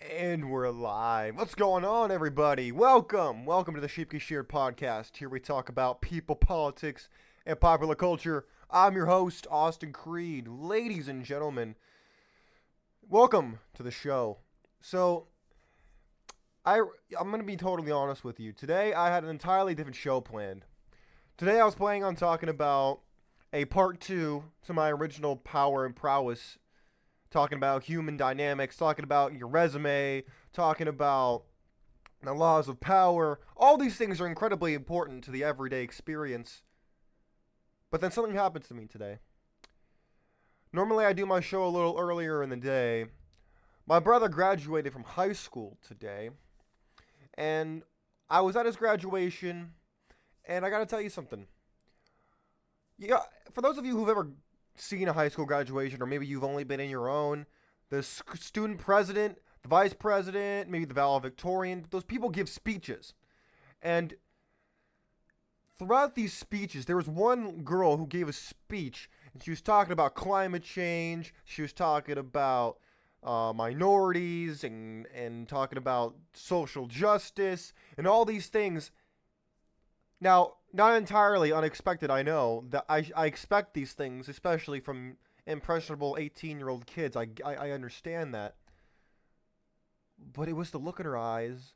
And we're live. What's going on, everybody? Welcome to the Sheepky Sheared podcast. Here we talk about people, politics, and popular culture. I'm your host, Austin Creed. Ladies and gentlemen, welcome to the show. So, I'm going to be totally honest with you. Today, I had an entirely different show planned. Today, I was planning on talking about a part 2 to my original Power and Prowess, talking about human dynamics, talking about your resume, talking about the laws of power. All these things are incredibly important to the everyday experience. But then something happens to me today. Normally I do my show a little earlier in the day. My brother graduated from high school today, and I was at his graduation, and I gotta tell you something. Yeah, for those of you who've ever seen a high school graduation, or maybe you've only been in your own, the student president, the vice president, maybe the valedictorian, those people give speeches. And throughout these speeches, there was one girl who gave a speech, and she was talking about climate change, she was talking about minorities, and talking about social justice, and all these things. Now, not entirely unexpected, I know. That I expect these things, especially from impressionable 18-year-old kids. I understand that. But it was the look in her eyes,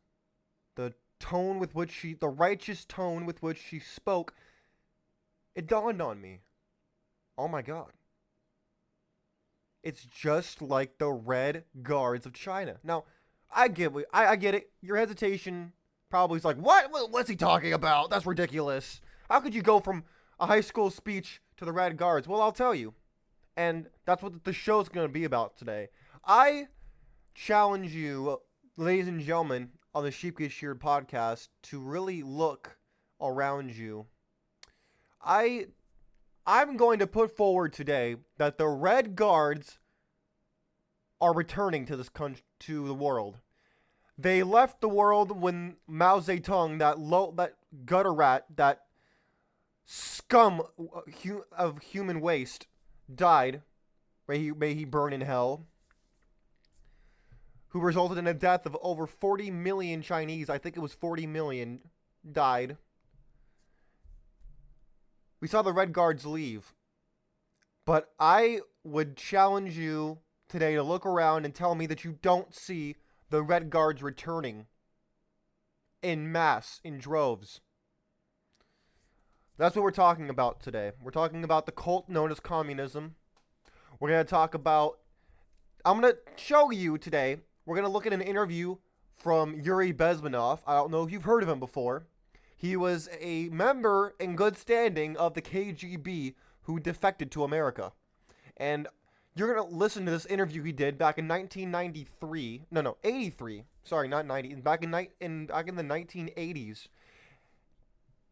the tone with which the righteous tone with which she spoke. It dawned on me. Oh my God. It's just like the Red Guards of China. Now, I get it. Your hesitation probably is like, what's he talking about? That's ridiculous. How could you go from a high school speech to the Red Guards? Well, I'll tell you. And that's what the show's going to be about today. I challenge you, ladies and gentlemen, on the Sheep Get Sheared podcast to really look around you. I'm going to put forward today that the Red Guards are returning to this country, to the world. They left the world when Mao Zedong, that gutter rat, that scum of human waste, died. May he burn in hell. Who resulted in a death of over 40 million Chinese. I think it was 40 million died. We saw the Red Guards leave. But I would challenge you today to look around and tell me that you don't see the Red Guards returning in mass, in droves. That's what we're talking about today. We're talking about the cult known as communism. We're going to talk about... I'm going to show you today, we're going to look at an interview from Yuri Bezmenov. I don't know if you've heard of him before. He was a member in good standing of the KGB who defected to America. And you're going to listen to this interview he did back in 1993. No, 83. Sorry, not 90. Back in the 1980s.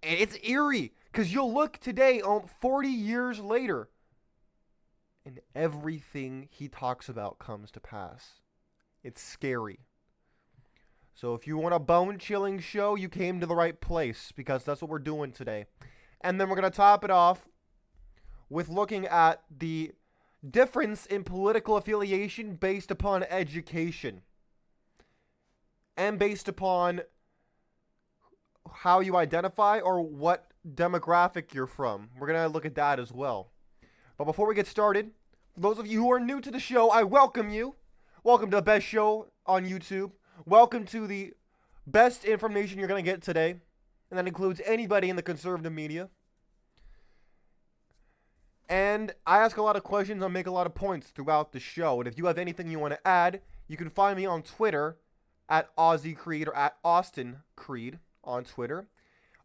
And it's eerie, because you'll look today, 40 years later, and everything he talks about comes to pass. It's scary. So if you want a bone-chilling show, you came to the right place, because that's what we're doing today. And then we're going to top it off with looking at the difference in political affiliation based upon education and based upon how you identify or what demographic you're from. We're going to look at that as well. But before we get started, for those of you who are new to the show, I welcome you. Welcome to the best show on YouTube. Welcome to the best information you're going to get today. And that includes anybody in the conservative media. And I ask a lot of questions and make a lot of points throughout the show. And if you have anything you want to add, you can find me on Twitter at Aussie Creed or at Austin Creed on Twitter.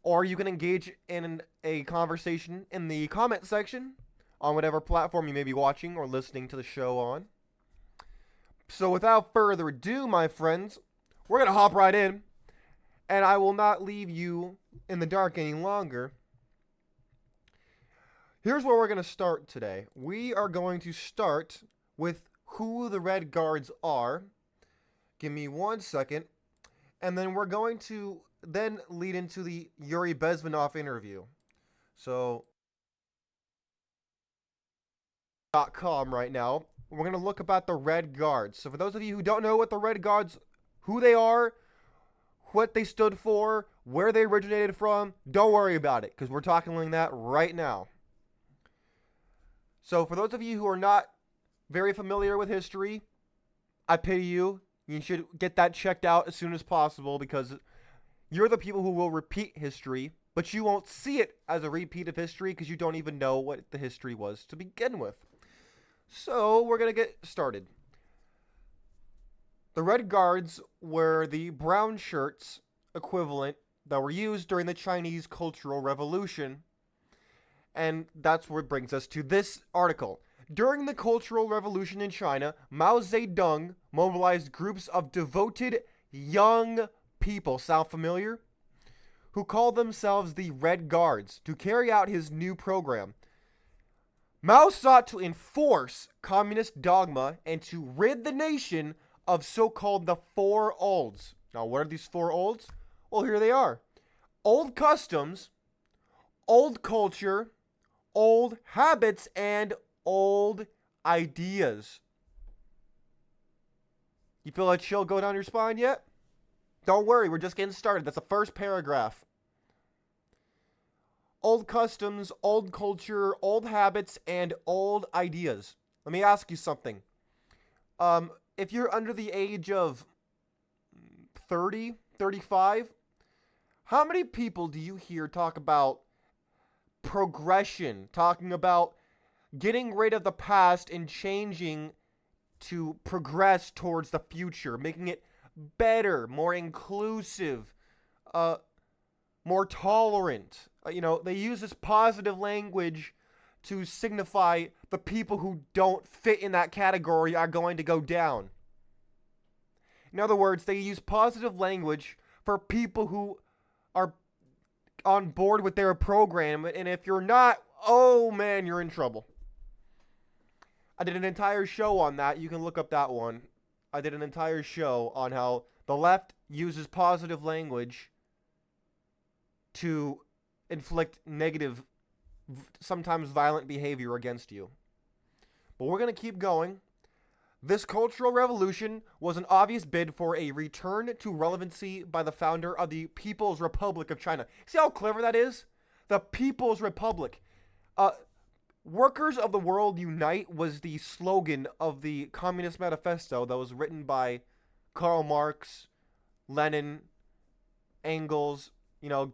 Or you can engage in a conversation in the comment section on whatever platform you may be watching or listening to the show on. So without further ado, my friends, we're going to hop right in. And I will not leave you in the dark any longer. Here's where we're going to start today. We are going to start with who the Red Guards are. Give me 1 second. And then we're going to then lead into the Yuri Bezmenov interview. So, .com right now. we're going to look about the Red Guards. So for those of you who don't know what the Red Guards, who they are, what they stood for, where they originated from, don't worry about it, because we're tackling that right now. So for those of you who are not very familiar with history, I pity you. You should get that checked out as soon as possible, because you're the people who will repeat history, but you won't see it as a repeat of history because you don't even know what the history was to begin with. So we're going to get started. The Red Guards were the brown shirts equivalent that were used during the Chinese Cultural Revolution. And that's what brings us to this article. During the Cultural Revolution in China, Mao Zedong mobilized groups of devoted young people, sound familiar? Who called themselves the Red Guards to carry out his new program. Mao sought to enforce communist dogma and to rid the nation of so-called the Four Olds. Now, what are these Four Olds? Well, here they are. Old customs, old culture, old habits, and old ideas. You feel a chill go down your spine yet? Don't worry, we're just getting started. That's the first paragraph. Old customs, old culture, old habits, and old ideas. Let me ask you something. If you're under the age of 30, 35, how many people do you hear talk about progression, talking about getting rid of the past and changing to progress towards the future, making it better, more inclusive, more tolerant? They use this positive language to signify the people who don't fit in that category are going to go down. In other words, they use positive language for people who are on board with their program, and if you're not, oh man, you're in trouble. I did an entire show on that. You can look up that one. I did an entire show on how the left uses positive language to inflict negative, sometimes violent behavior against you. But we're going to keep going. This cultural revolution was an obvious bid for a return to relevancy by the founder of the People's Republic of China. See how clever that is? The People's Republic. Workers of the world unite was the slogan of the Communist Manifesto that was written by Karl Marx, Lenin, Engels,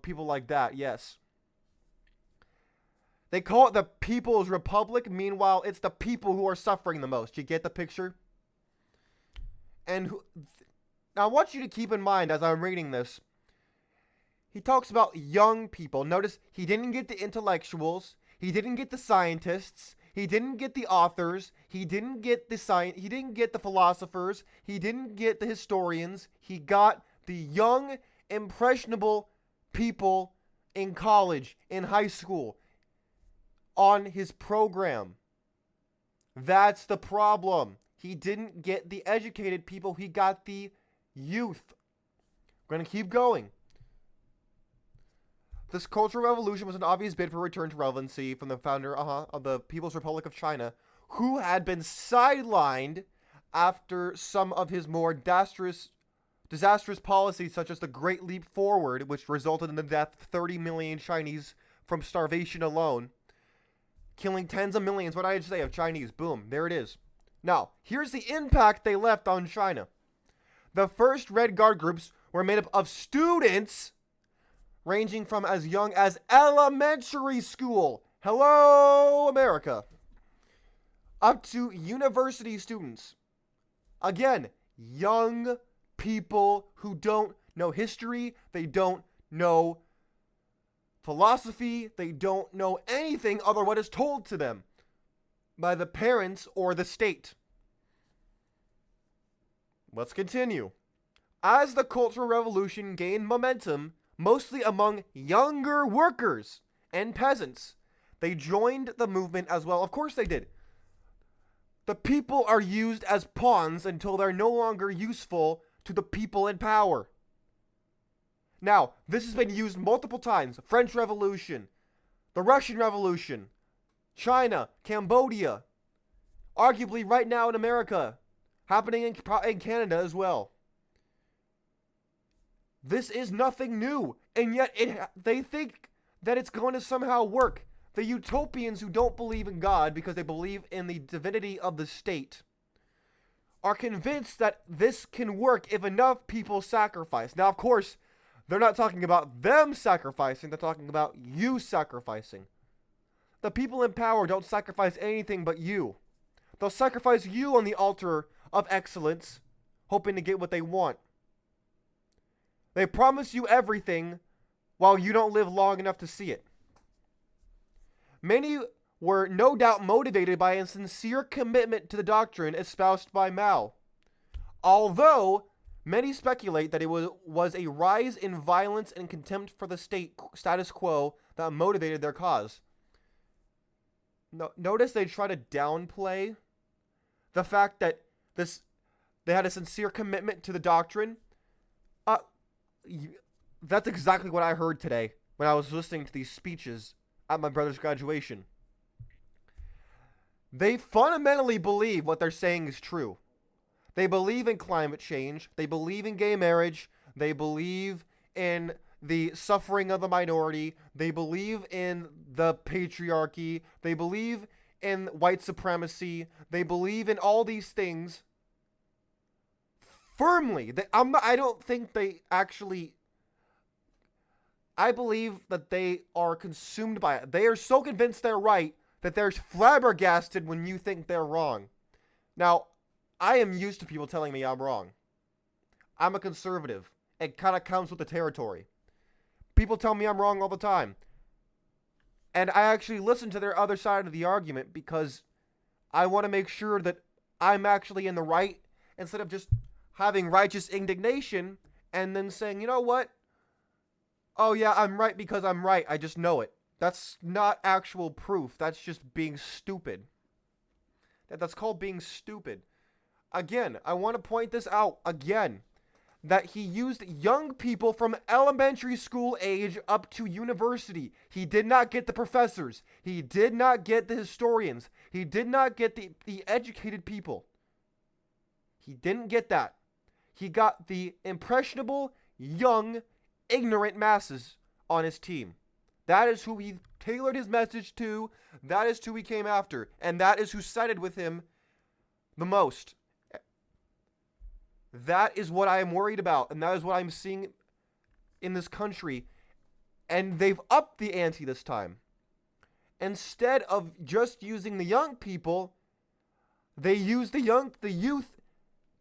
people like that, yes. They call it the People's Republic. Meanwhile, it's the people who are suffering the most. You get the picture? And now I want you to keep in mind as I'm reading this, he talks about young people. Notice he didn't get the intellectuals. He didn't get the scientists. He didn't get the authors. He didn't get the He didn't get the philosophers. He didn't get the historians. He got the young, impressionable people in college, in high school, on his program. That's the problem. He didn't get the educated people. He got the youth. We're going to keep going. This Cultural Revolution was an obvious bid for return to relevancy from the founder of the People's Republic of China, who had been sidelined after some of his more disastrous policies, such as the Great Leap Forward, which resulted in the death of 30 million Chinese from starvation alone, killing tens of millions, what did I just say, of Chinese. Boom, there it is. Now, here's the impact they left on China. The first Red Guard groups were made up of students ranging from as young as elementary school, hello America, up to university students. Again, young people who don't know history, they don't know philosophy, they don't know anything other than what is told to them by the parents or the state. Let's continue. As the Cultural Revolution gained momentum, mostly among younger workers and peasants, they joined the movement as well. Of course they did. The people are used as pawns until they're no longer useful to the people in power. Now, this has been used multiple times. French Revolution, the Russian Revolution, China, Cambodia, arguably right now in America, happening in Canada as well. This is nothing new, and yet they think that it's going to somehow work. The utopians who don't believe in God because they believe in the divinity of the state are convinced that this can work if enough people sacrifice. Now, of course, they're not talking about them sacrificing, they're talking about you sacrificing. The people in power don't sacrifice anything but you. They'll sacrifice you on the altar of excellence, hoping to get what they want. They promise you everything while you don't live long enough to see it. Many were no doubt motivated by a sincere commitment to the doctrine espoused by Mao. Although many speculate that it was a rise in violence and contempt for the status quo that motivated their cause. Notice they try to downplay the fact that they had a sincere commitment to the doctrine. That's exactly what I heard today when I was listening to these speeches at my brother's graduation. They fundamentally believe what they're saying is true. They believe in climate change. They believe in gay marriage. They believe in the suffering of the minority. They believe in the patriarchy. They believe in white supremacy. They believe in all these things firmly. I don't think they actually... I believe that they are consumed by it. They are so convinced they're right that they're flabbergasted when you think they're wrong. Now, I am used to people telling me I'm wrong. I'm a conservative. It kind of comes with the territory. People tell me I'm wrong all the time. And I actually listen to their other side of the argument because I want to make sure that I'm actually in the right instead of just having righteous indignation and then saying, you know what? Oh yeah, I'm right because I'm right. I just know it. That's not actual proof. That's just being stupid. That's called being stupid. Again, I want to point this out again. That he used young people from elementary school age up to university. He did not get the professors. He did not get the historians. He did not get the educated people. He didn't get that. He got the impressionable, young, ignorant masses on his team. That is who he tailored his message to. That is who he came after. And that is who sided with him the most. That is what I am worried about. And that is what I'm seeing in this country. And they've upped the ante this time. Instead of just using the young people, they use the youth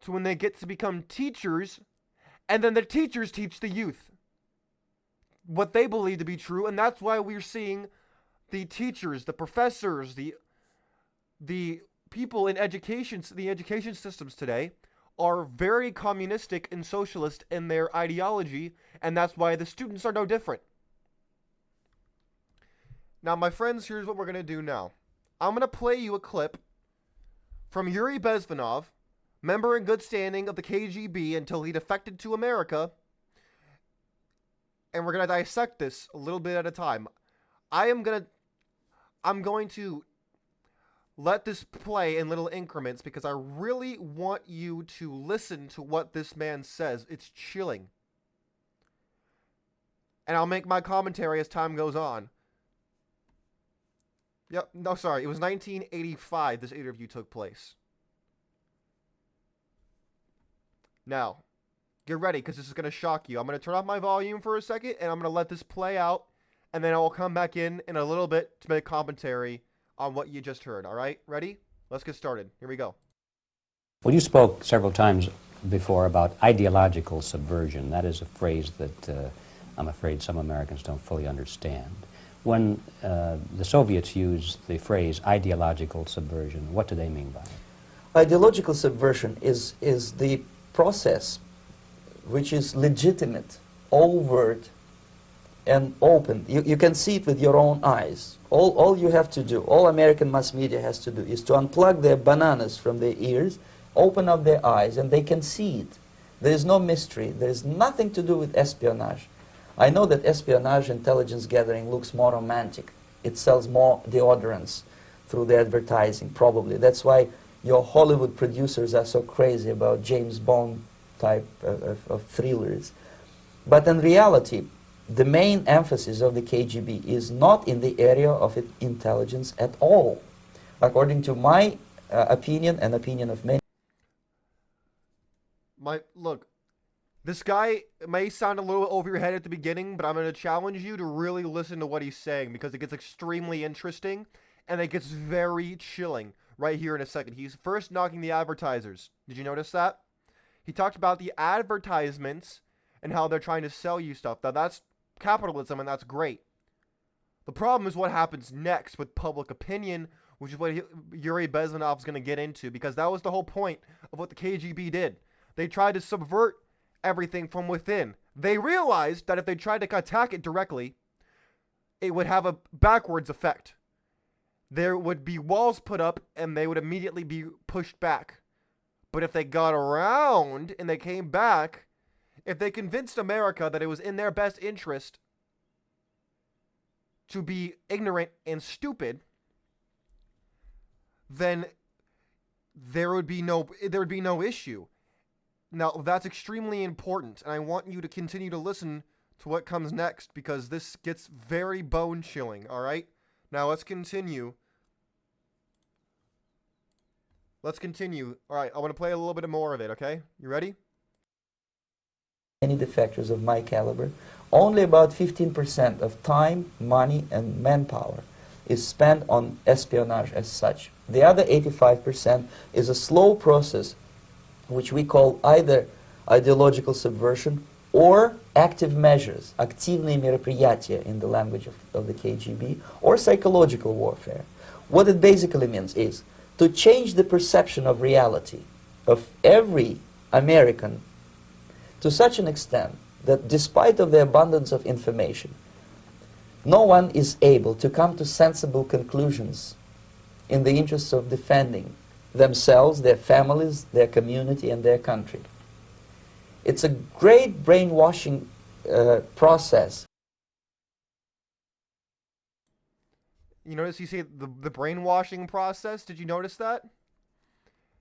to when they get to become teachers. And then the teachers teach the youth what they believe to be true, and that's why we're seeing the teachers, the professors, the people in education, the education systems today are very communistic and socialist in their ideology, and that's why the students are no different. Now, my friends, here's what we're going to do now. I'm going to play you a clip from Yuri Bezmenov, member in good standing of the KGB until he defected to America. And we're going to dissect this a little bit at a time. I'm going to let this play in little increments because I really want you to listen to what this man says. It's chilling. And I'll make my commentary as time goes on. Yep, no, sorry. It was 1985 this interview took place. Now, get ready, because this is going to shock you. I'm going to turn off my volume for a second, and I'm going to let this play out, and then I will come back in a little bit to make commentary on what you just heard, all right? Ready? Let's get started. Here we go. Well, you spoke several times before about ideological subversion. That is a phrase that I'm afraid some Americans don't fully understand. When the Soviets use the phrase ideological subversion, what do they mean by it? Ideological subversion is the process which is legitimate, overt, and open. You can see it with your own eyes. All you have to do, all American mass media has to do, is to unplug their bananas from their ears, open up their eyes, and they can see it. There is no mystery. There is nothing to do with espionage. I know that espionage intelligence gathering looks more romantic. It sells more deodorants through the advertising, probably. That's why your Hollywood producers are so crazy about James Bond type of thrillers. But in reality, the main emphasis of the KGB is not in the area of intelligence at all. According to my opinion and opinion of many. Look, this guy may sound a little over your head at the beginning, but I'm going to challenge you to really listen to what he's saying because it gets extremely interesting and it gets very chilling right here in a second. He's first knocking the advertisers. Did you notice that? He talked about the advertisements and how they're trying to sell you stuff. Now that's capitalism and that's great. The problem is what happens next with public opinion, which is what Yuri Bezmenov is going to get into, because that was the whole point of what the KGB did. They tried to subvert everything from within. They realized that if they tried to attack it directly, it would have a backwards effect. There would be walls put up and they would immediately be pushed back. But if they got around and they came back, if they convinced America that it was in their best interest to be ignorant and stupid, then there would be no issue. Now, that's extremely important, and I want you to continue to listen to what comes next, because this gets very bone-chilling, alright? Now, let's continue. Alright, I want to play a little bit more of it, okay? You ready? Many defectors of my caliber, only about 15% of time, money, and manpower is spent on espionage as such. The other 85% is a slow process which we call either ideological subversion or active measures, активные мероприятия in the language of the KGB, or psychological warfare. What it basically means is to change the perception of reality of every American to such an extent that despite of the abundance of information, no one is able to come to sensible conclusions in the interests of defending themselves, their families, their community, and their country. It's a great brainwashing process. You notice you say the brainwashing process? Did you notice that?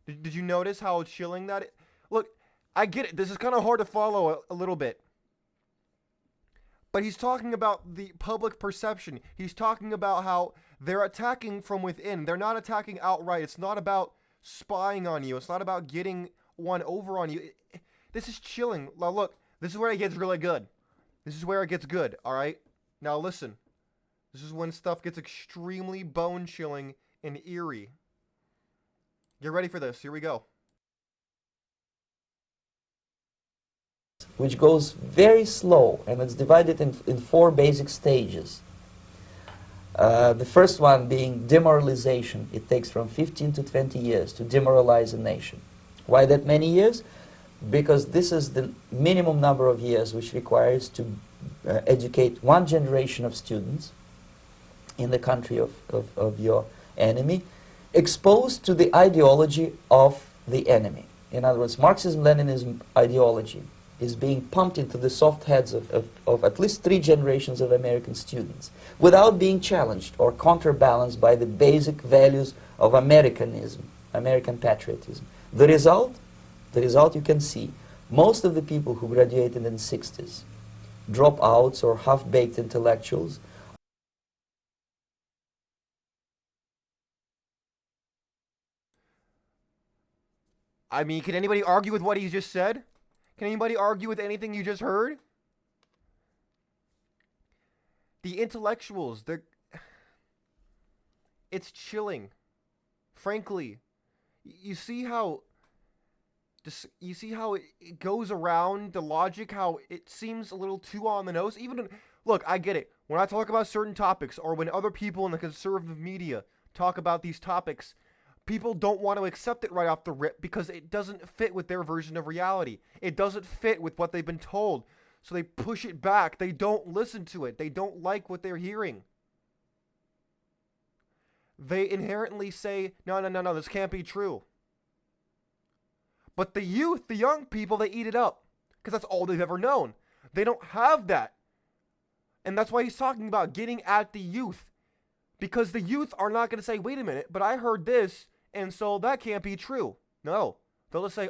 Did you notice how chilling that is? Look, I get it. This is kind of hard to follow a little bit. But he's talking about the public perception. He's talking about how they're attacking from within. They're not attacking outright. It's not about spying on you. It's not about getting one over on you. This is chilling. Now look, this is where it gets really good. This is where it gets good, alright? Now listen. This is when stuff gets extremely bone-chilling and eerie. Get ready for this. Here we go. Which goes very slow, and it's divided in 4 basic stages. The first one being demoralization. It takes from 15 to 20 years to demoralize a nation. Why that many years? Because this is the minimum number of years which requires to educate one generation of students in the country of your enemy, exposed to the ideology of the enemy. In other words, Marxism-Leninism ideology is being pumped into the soft heads of at least 3 generations of American students without being challenged or counterbalanced by the basic values of Americanism, American patriotism. The result you can see. Most of the people who graduated in the 60s, dropouts or half-baked intellectuals, I mean, can anybody argue with what he just said? Can anybody argue with anything you just heard? The intellectuals, it's chilling. Frankly, you see how it goes around the logic, how it seems a little too on the nose. Look, I get it. When I talk about certain topics, or when other people in the conservative media talk about these topics, people don't want to accept it right off the rip because it doesn't fit with their version of reality. It doesn't fit with what they've been told. So they push it back. They don't listen to it. They don't like what they're hearing. They inherently say, no, this can't be true. But the youth, the young people, they eat it up because that's all they've ever known. They don't have that. And that's why he's talking about getting at the youth. Because the youth are not going to say, wait a minute, but I heard this, And so that can't be true. No. They'll just say,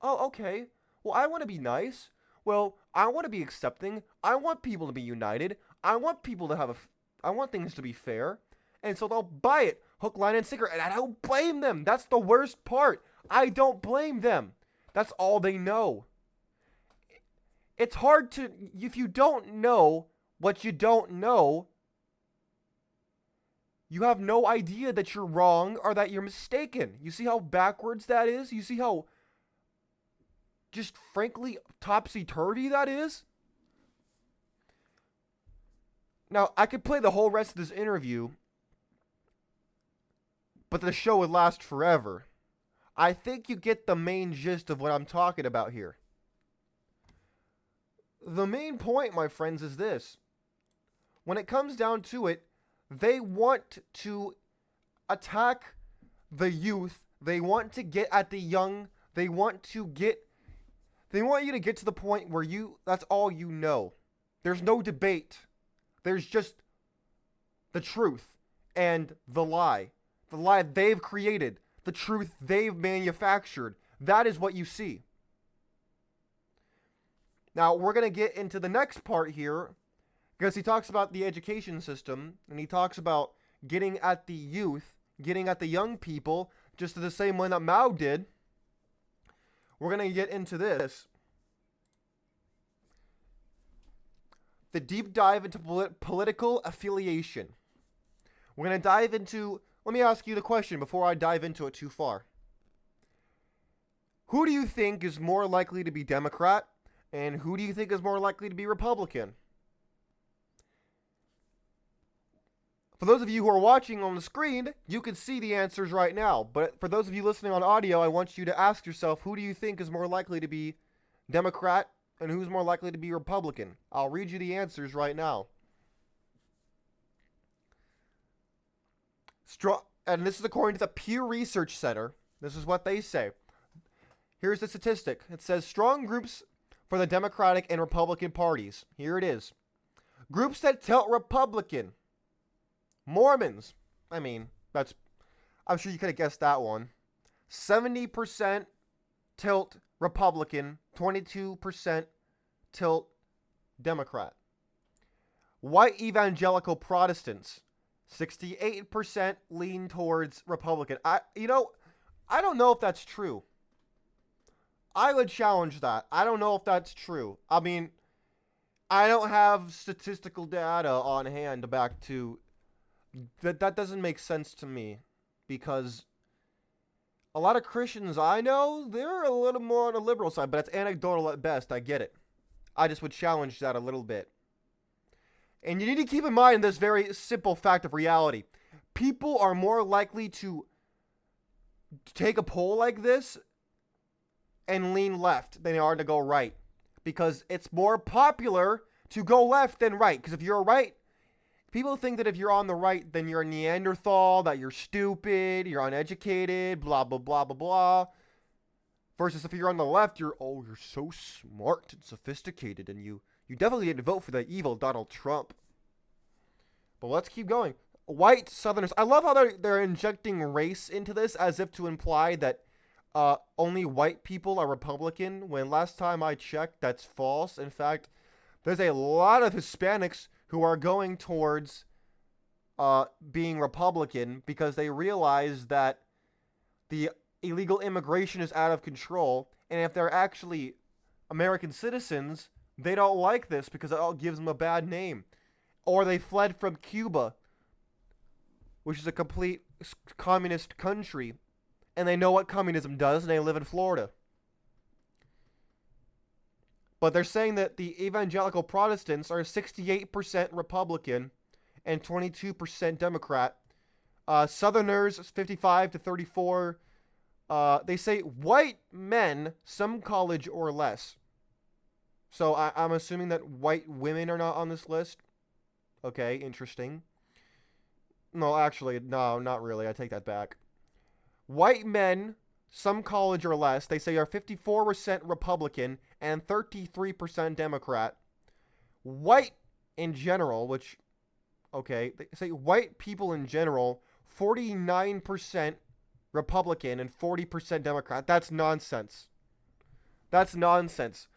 okay. Well, I want to be nice. Well, I want to be accepting. I want people to be united. I want people to have I want things to be fair. And so they'll buy it, hook, line, and sinker. And I don't blame them. That's the worst part. I don't blame them. That's all they know. It's hard to, if you don't know what you don't know, you have no idea that you're wrong or that you're mistaken. You see how backwards that is? You see how just frankly topsy-turvy that is? Now, I could play the whole rest of this interview, but the show would last forever. I think you get the main gist of what I'm talking about here. The main point, my friends, is this. When it comes down to it, they want to attack the youth. They want to get at the young. They want you to get to the point where that's all you know. There's no debate. There's just the truth and the lie. The lie they've created. The truth they've manufactured. That is what you see. Now, we're going to get into the next part here, because he talks about the education system, and he talks about getting at the youth, getting at the young people, just the same way that Mao did. We're going to get into this. The deep dive into political affiliation. We're going to dive into, let me ask you the question before I dive into it too far. Who do you think is more likely to be Democrat, and who do you think is more likely to be Republican? For those of you who are watching on the screen, you can see the answers right now. But for those of you listening on audio, I want you to ask yourself, who do you think is more likely to be Democrat and who's more likely to be Republican? I'll read you the answers right now. And this is according to the Pew Research Center. This is what they say. Here's the statistic. It says strong groups for the Democratic and Republican parties. Here it is. Groups that tilt Republican. Mormons. I'm sure you could have guessed that one. 70% tilt Republican, 22% tilt Democrat. White evangelical Protestants, 68% lean towards Republican. I don't know if that's true. I would challenge that. I don't know if that's true. I mean, I don't have statistical data on hand to back to that doesn't make sense to me, because a lot of Christians I know, they're a little more on the liberal side, but it's anecdotal at best. I get it. I just would challenge that a little bit. And you need to keep in mind this very simple fact of reality. People are more likely to take a poll like this and lean left than they are to go right, because it's more popular to go left than right. Because if you're right, people think that if you're on the right, then you're a Neanderthal, that you're stupid, you're uneducated, blah, blah, blah, blah, blah. Versus if you're on the left, you're so smart and sophisticated, and you definitely need to vote for the evil Donald Trump. But let's keep going. White Southerners. I love how they're injecting race into this as if to imply that only white people are Republican, when last time I checked, that's false. In fact, there's a lot of Hispanics who are going towards being Republican because they realize that the illegal immigration is out of control, and if they're actually American citizens, they don't like this because it all gives them a bad name. Or they fled from Cuba, which is a complete communist country, and they know what communism does, and they live in Florida. But they're saying that the evangelical Protestants are 68% Republican and 22% Democrat. Southerners, 55 to 34. They say white men, some college or less. So I'm assuming that white women are not on this list. Okay, interesting. No, actually, no, not really. I take that back. White men, some college or less, they say are 54% Republican and 33% Democrat. White in general, which, okay, they say white people in general, 49% Republican and 40% Democrat. That's nonsense. That's nonsense.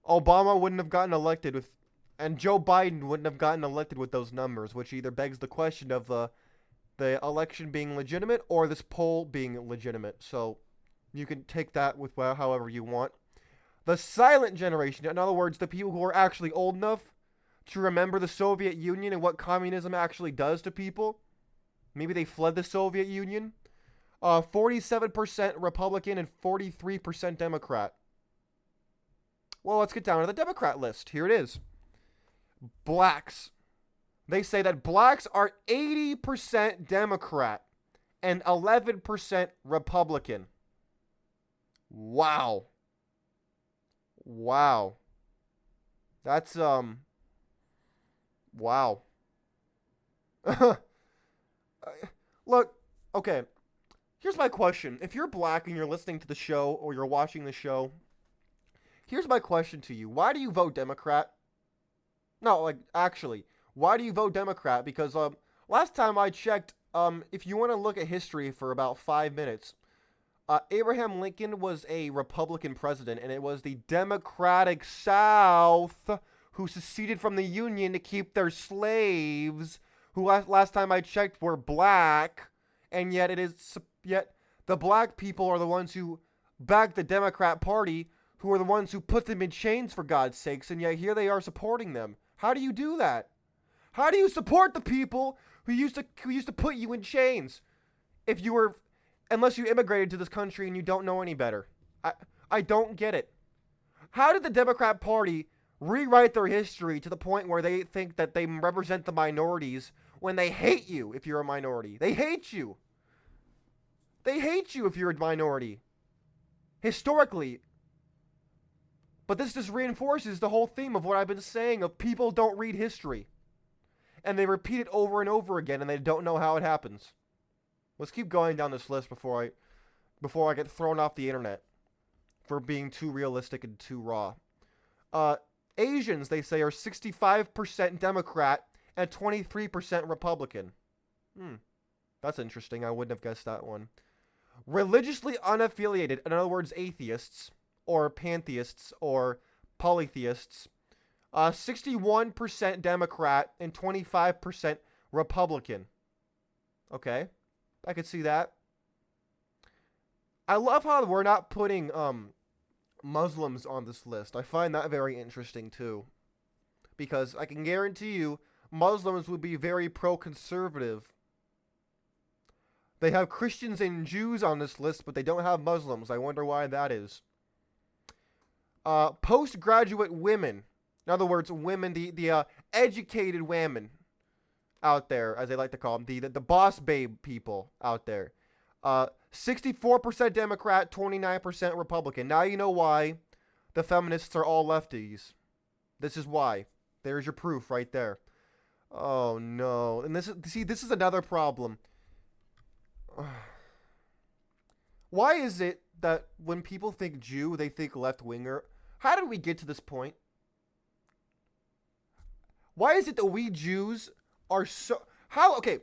Obama wouldn't have gotten elected with, and Joe Biden wouldn't have gotten elected with those numbers, which either begs the question of the election being legitimate or this poll being legitimate. So you can take that with however you want. The silent generation, in other words, the people who are actually old enough to remember the Soviet Union and what communism actually does to people. Maybe they fled the Soviet Union. 47% Republican and 43% Democrat. Well, let's get down to the Democrat list. Here it is. Blacks. They say that blacks are 80% Democrat and 11% Republican. Wow. Wow. That's, wow. Look, okay. Here's my question. If you're black and you're listening to the show or you're watching the show, here's my question to you. Why do you vote Democrat? No, like, actually, why do you vote Democrat? Because, last time I checked, if you want to look at history for about 5 minutes, Abraham Lincoln was a Republican president, and it was the Democratic South who seceded from the Union to keep their slaves, who last time I checked were black, and yet the black people are the ones who backed the Democrat Party, who are the ones who put them in chains, for God's sakes, and yet here they are supporting them. How do you do that? How do you support the people who used to put you in chains? Unless you immigrated to this country and you don't know any better. I don't get it. How did the Democrat Party rewrite their history to the point where they think that they represent the minorities when they hate you if you're a minority? They hate you. They hate you if you're a minority. Historically. But this just reinforces the whole theme of what I've been saying of people don't read history. And they repeat it over and over again and they don't know how it happens. Let's keep going down this list before I get thrown off the internet for being too realistic and too raw. Asians, they say, are 65% Democrat and 23% Republican. That's interesting. I wouldn't have guessed that one. Religiously unaffiliated, in other words, atheists, or pantheists, or polytheists, 61% Democrat and 25% Republican. Okay. I could see that. I love how we're not putting Muslims on this list. I find that very interesting too. Because I can guarantee you Muslims would be very pro-conservative. They have Christians and Jews on this list, but they don't have Muslims. I wonder why that is. Postgraduate women. In other words, women, the educated women out there, as they like to call them, the boss babe people out there. 64% Democrat, 29% Republican. Now you know why the feminists are all lefties. This is why. There's your proof right there. Oh no. And this is another problem. Why is it that when people think Jew, they think left-winger? How did we get to this point? Why is it that we Jews are so... Okay,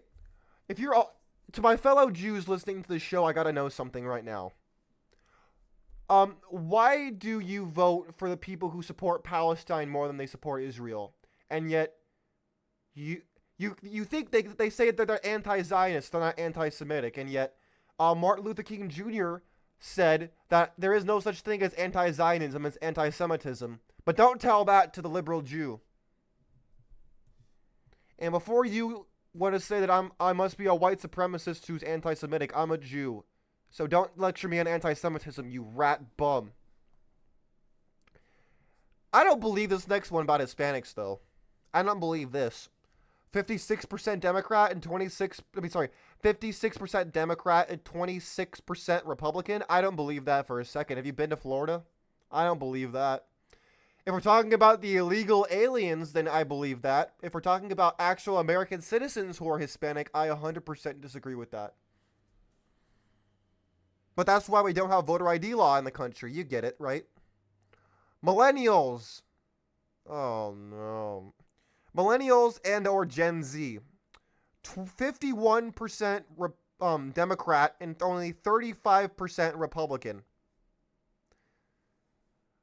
if you're all... To my fellow Jews listening to this show, I gotta know something right now. Why do you vote for the people who support Palestine more than they support Israel? And yet, you think they say that they're anti-Zionist, they're not anti-Semitic, and yet Martin Luther King Jr. said that there is no such thing as anti-Zionism, it's anti-Semitism. But don't tell that to the liberal Jew. And before you want to say that I must be a white supremacist who's anti-Semitic, I'm a Jew. So don't lecture me on anti-Semitism, you rat bum. I don't believe this next one about Hispanics, though. I don't believe this. 56% Democrat and 56% Democrat and 26% Republican. I don't believe that for a second. Have you been to Florida? I don't believe that. If we're talking about the illegal aliens, then I believe that. If we're talking about actual American citizens who are Hispanic, I 100% disagree with that. But that's why we don't have voter ID law in the country. You get it, right? Millennials. Oh, no. Millennials and or Gen Z. 51% Democrat and only 35% Republican.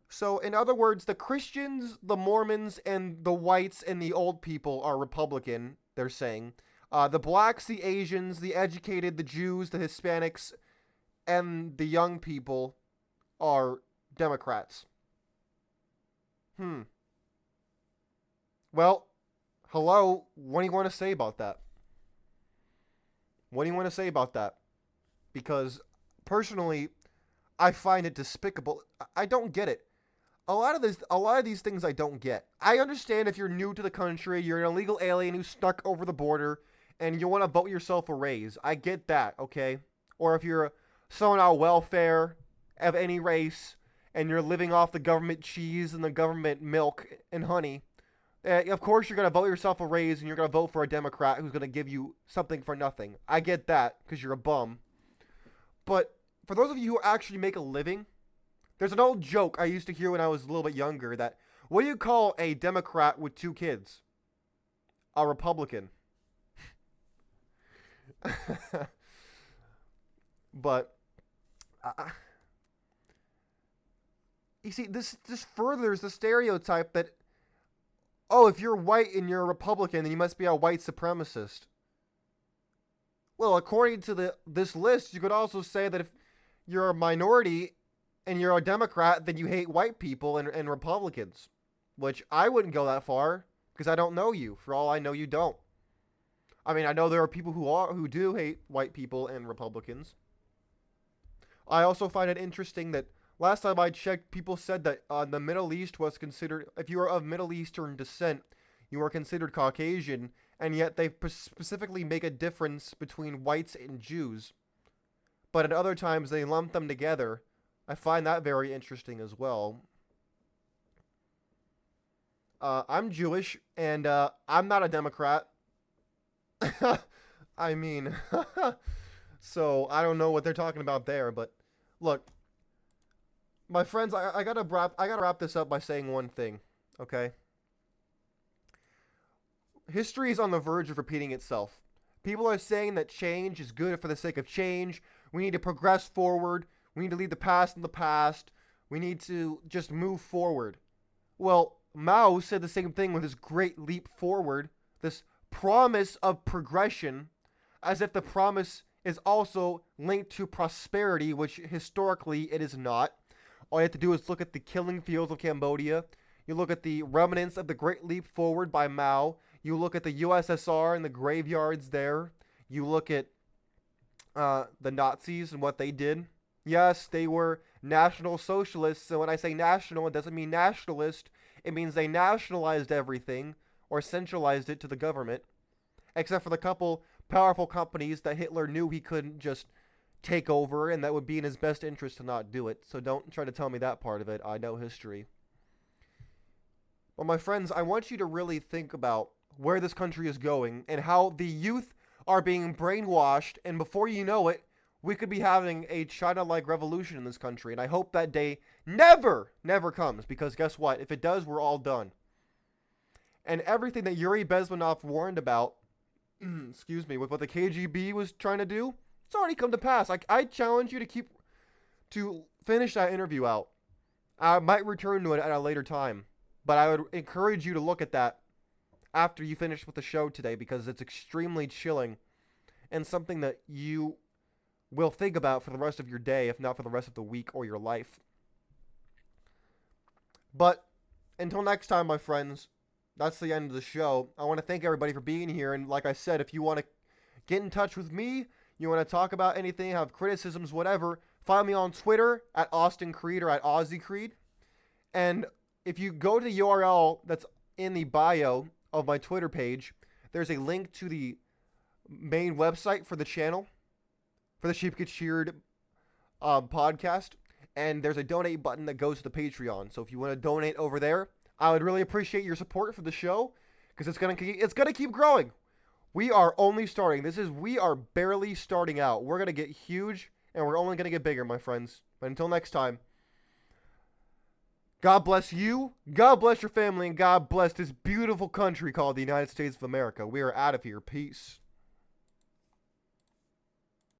So, in other words, the Christians, the Mormons, and the whites and the old people are Republican, they're saying. The blacks, the Asians, the educated, the Jews, the Hispanics, and the young people are Democrats. Well, hello, what do you want to say about that? What do you want to say about that? Because, personally, I find it despicable. I don't get it. A lot of these things I don't get. I understand if you're new to the country, you're an illegal alien who snuck over the border, and you want to vote yourself a raise. I get that, okay? Or if you're someone on welfare of any race, and you're living off the government cheese and the government milk and honey, of course you're going to vote yourself a raise, and you're going to vote for a Democrat who's going to give you something for nothing. I get that, because you're a bum. But for those of you who actually make a living, there's an old joke I used to hear when I was a little bit younger that, what do you call a Democrat with 2 kids? A Republican. But, you see, this furthers the stereotype that, oh, if you're white and you're a Republican, then you must be a white supremacist. Well, according to this list, you could also say that if you're a minority and you're a Democrat, then you hate white people and Republicans. Which I wouldn't go that far, because I don't know you. For all I know, you don't. I mean, I know there are people who do hate white people and Republicans. I also find it interesting that last time I checked, people said that the Middle East was considered, if you were of Middle Eastern descent, you were considered Caucasian, and yet they specifically make a difference between whites and Jews. But at other times, they lump them together. I find that very interesting as well. I'm Jewish, and I'm not a Democrat. I mean, so I don't know what they're talking about there, but look, my friends, I gotta wrap this up by saying one thing, okay? History is on the verge of repeating itself. People are saying that change is good for the sake of change. We need to progress forward. We need to leave the past in the past. We need to just move forward. Well, Mao said the same thing with his great leap forward, this promise of progression, as if the promise is also linked to prosperity, which historically it is not. All you have to do is look at the killing fields of Cambodia. You look at the remnants of the Great Leap Forward by Mao. You look at the USSR and the graveyards there. You look at the Nazis and what they did. Yes, they were National Socialists, and when I say national, it doesn't mean nationalist. It means they nationalized everything, or centralized it to the government, except for the couple powerful companies that Hitler knew he couldn't just take over, and that would be in his best interest to not do it. So don't try to tell me that part of it. I know history. Well, my friends, I want you to really think about where this country is going and how the youth are being brainwashed, and before you know it, we could be having a China-like revolution in this country, and I hope that day never comes, because guess what? If it does, we're all done. And everything that Yuri Bezmenov warned about, excuse me, with what the KGB was trying to do, it's already come to pass. I challenge you to finish that interview out. I might return to it at a later time, but I would encourage you to look at that after you finish with the show today, because it's extremely chilling and something that you will think about for the rest of your day, if not for the rest of the week or your life. But until next time, my friends, that's the end of the show. I want to thank everybody for being here, and like I said, if you want to get in touch with me, you want to talk about anything, have criticisms, whatever, find me on Twitter at Austin Creed or at Aussie Creed. And if you go to the URL that's in the bio of my Twitter page, there's a link to the main website for the channel, for the Sheep Get Cheered podcast, and there's a donate button that goes to the Patreon. So if you want to donate over there, I would really appreciate your support for the show, because it's gonna keep growing. We are only starting. We are barely starting out. We're gonna get huge, and we're only gonna get bigger, my friends. But until next time, God bless you, God bless your family, and God bless this beautiful country called the United States of America. We are out of here. Peace.